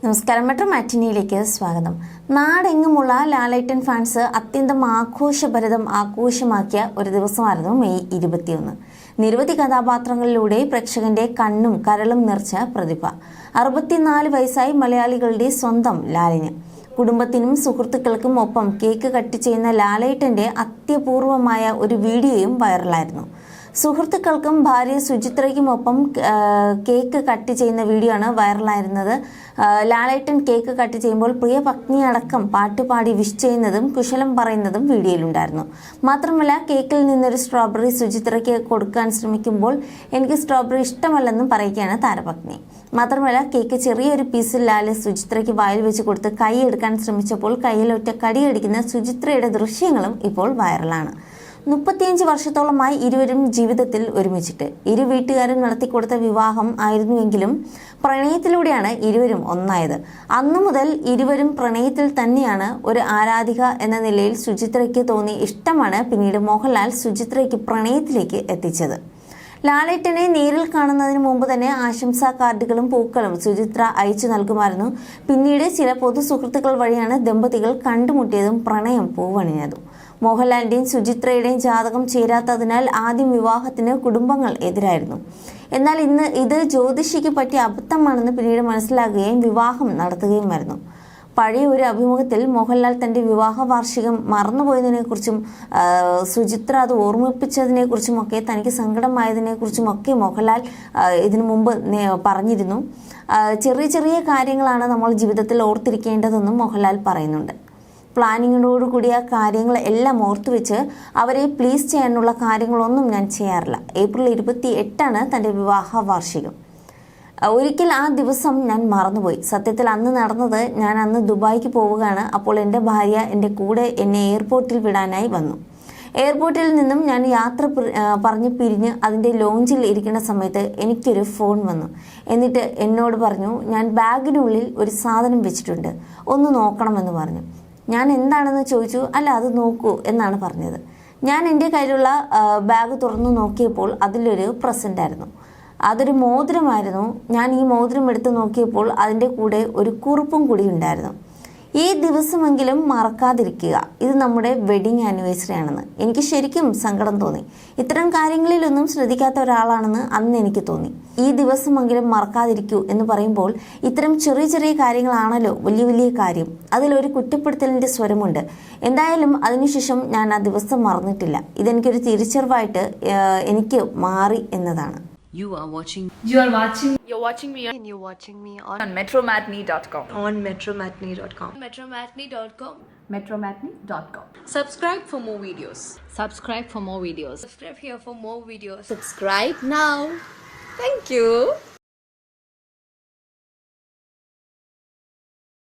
നമസ്കാരം. മെട്രോ മാറ്റിനിയിലേക്ക് സ്വാഗതം. നാടെങ്ങുമുള്ള ലാലേട്ടൻ ഫാൻസ് അത്യന്തം ആഘോഷമാക്കിയ ഒരു ദിവസമായിരുന്നു മെയ് 21. നിരവധി കഥാപാത്രങ്ങളിലൂടെ പ്രേക്ഷകന്റെ കണ്ണും കരളും നിറച്ച പ്രതിഭ. 64 വയസ്സായി മലയാളികളുടെ സ്വന്തം ലാലിന്. കുടുംബത്തിനും സുഹൃത്തുക്കൾക്കും ഒപ്പം കേക്ക് കട്ട് ചെയ്യുന്ന ലാലേട്ടന്റെ അത്യപൂർവമായ ഒരു വീഡിയോയും വൈറലായിരുന്നു. സുഹൃത്തുക്കൾക്കും ഭാര്യ സുചിത്രയ്ക്കുമൊപ്പം കേക്ക് കട്ട് ചെയ്യുന്ന വീഡിയോ ആണ് വൈറലായിരുന്നത്. ലാലേട്ടൻ കേക്ക് കട്ട് ചെയ്യുമ്പോൾ പ്രിയ പത്നിയടക്കം പാട്ടുപാടി വിഷ് ചെയ്യുന്നതും കുശലം പറയുന്നതും വീഡിയോയിലുണ്ടായിരുന്നു. മാത്രമല്ല, കേക്കിൽ നിന്നൊരു സ്ട്രോബെറി സുചിത്രയ്ക്ക് കൊടുക്കാൻ ശ്രമിക്കുമ്പോൾ എനിക്ക് സ്ട്രോബെറി ഇഷ്ടമല്ലെന്നും പറയുകയാണ് താരപത്നി. മാത്രമല്ല, കേക്ക് ചെറിയൊരു പീസിൽ ലാല് സുചിത്രയ്ക്ക് വായിൽ വെച്ച് കൊടുത്ത് കൈ എടുക്കാൻ ശ്രമിച്ചപ്പോൾ കയ്യിലൊറ്റ കടിയടിക്കുന്ന സുചിത്രയുടെ ദൃശ്യങ്ങളും ഇപ്പോൾ വൈറലാണ്. 35 വർഷത്തോളമായി ഇരുവരും ജീവിതത്തിൽ ഒരുമിച്ചിട്ട്. ഇരു വീട്ടുകാരും നടത്തിക്കൊടുത്ത വിവാഹം ആയിരുന്നുവെങ്കിലും പ്രണയത്തിലൂടെയാണ് ഇരുവരും ഒന്നായത്. അന്നു മുതൽ ഇരുവരും പ്രണയത്തിൽ തന്നെയാണ്. ഒരു ആരാധിക എന്ന നിലയിൽ സുചിത്രയ്ക്ക് തോന്നിയ ഇഷ്ടമാണ് പിന്നീട് മോഹൻലാൽ സുചിത്രയ്ക്ക് പ്രണയത്തിലേക്ക് എത്തിച്ചത്. ലാലേട്ടനെ നേരിൽ കാണുന്നതിന് മുമ്പ് തന്നെ ആശംസാ കാർഡുകളും പൂക്കളും സുചിത്ര അയച്ചു നൽകുമായിരുന്നു. പിന്നീട് ചില പൊതു സുഹൃത്തുക്കൾ വഴിയാണ് ദമ്പതികൾ കണ്ടുമുട്ടിയതും പ്രണയം പൂവണിഞ്ഞതും. മോഹൻലാലിന്റെയും സുചിത്രയുടെയും ജാതകം ചേരാത്തതിനാൽ ആദ്യം വിവാഹത്തിന് കുടുംബങ്ങൾ എതിരായിരുന്നു. എന്നാൽ ഇന്ന് ഇത് ജ്യോതിഷിക്ക് പറ്റിയ അബദ്ധമാണെന്ന് പിന്നീട് മനസ്സിലാക്കുകയും വിവാഹം നടത്തുകയുമായിരുന്നു. പഴയ ഒരു അഭിമുഖത്തിൽ മോഹൻലാൽ തന്റെ വിവാഹ വാർഷികം മറന്നുപോയതിനെക്കുറിച്ചും സുചിത്ര അത് ഓർമ്മിപ്പിച്ചതിനെക്കുറിച്ചുമൊക്കെ തനിക്ക് സങ്കടമായതിനെക്കുറിച്ചുമൊക്കെ മോഹൻലാൽ ഇതിനു മുമ്പ് പറഞ്ഞിരുന്നു. ചെറിയ ചെറിയ കാര്യങ്ങളാണ് നമ്മൾ ജീവിതത്തിൽ ഓർത്തിരിക്കേണ്ടതെന്നും മോഹൻലാൽ പറയുന്നുണ്ട്. പ്ലാനിങ്ങിനോടുകൂടിയ കാര്യങ്ങൾ എല്ലാം ഓർത്തുവെച്ച് അവരെ പ്ലീസ് ചെയ്യാനുള്ള കാര്യങ്ങളൊന്നും ഞാൻ ചെയ്യാറില്ല. ഏപ്രിൽ 28 തൻ്റെ വിവാഹ വാർഷികം. ഒരിക്കൽ ആ ദിവസം ഞാൻ മറന്നുപോയി. സത്യത്തിൽ അന്ന് നടന്നത്, ഞാൻ അന്ന് ദുബായിക്ക് പോവുകയാണ്. അപ്പോൾ എൻ്റെ ഭാര്യ എൻ്റെ കൂടെ എന്നെ എയർപോർട്ടിൽ വിടാനായി വന്നു. എയർപോർട്ടിൽ നിന്നും ഞാൻ യാത്ര പറഞ്ഞ് പിരിഞ്ഞ് അതിൻ്റെ ലോഞ്ചിൽ ഇരിക്കുന്ന സമയത്ത് എനിക്കൊരു ഫോൺ വന്നു. എന്നിട്ട് എന്നോട് പറഞ്ഞു, ഞാൻ ബാഗിനുള്ളിൽ ഒരു സാധനം വെച്ചിട്ടുണ്ട്, ഒന്ന് നോക്കണമെന്ന് പറഞ്ഞു. ഞാൻ എന്താണെന്ന് ചോദിച്ചു. അല്ല, അത് നോക്കൂ എന്നാണ് പറഞ്ഞത്. ഞാൻ എൻ്റെ കയ്യിലുള്ള ബാഗ് തുറന്നു നോക്കിയപ്പോൾ അതിലൊരു പ്രസൻ്റ് ആയിരുന്നു. അതൊരു മോതിരമായിരുന്നു. ഞാൻ ഈ മോതിരം എടുത്ത് നോക്കിയപ്പോൾ അതിൻ്റെ കൂടെ ഒരു കുറിപ്പും കൂടി ഉണ്ടായിരുന്നു. ഈ ദിവസമെങ്കിലും മറക്കാതിരിക്കുക, ഇത് നമ്മുടെ വെഡിങ് ആനിവേഴ്സറി ആണെന്ന്. എനിക്ക് ശരിക്കും സങ്കടം തോന്നി. ഇത്തരം കാര്യങ്ങളിലൊന്നും ശ്രദ്ധിക്കാത്ത ഒരാളാണെന്ന് അന്ന് എനിക്ക് തോന്നി. ഈ ദിവസമെങ്കിലും മറക്കാതിരിക്കൂ എന്ന് പറയുമ്പോൾ ഇത്തരം ചെറിയ ചെറിയ കാര്യങ്ങളാണല്ലോ വലിയ വലിയ കാര്യം. അതിലൊരു കുറ്റപ്പെടുത്തലിൻ്റെ സ്വരമുണ്ട്. എന്തായാലും അതിനുശേഷം ഞാൻ ആ ദിവസം മറന്നിട്ടില്ല. ഇതെനിക്കൊരു തിരിച്ചറിവായിട്ട് എനിക്ക് മാറി എന്നതാണ്. You're watching me on metromatney.com. On metromatney.com. Metromatney.com. Subscribe for more videos. Subscribe for more videos. Subscribe here for more videos. Subscribe now. Thank you.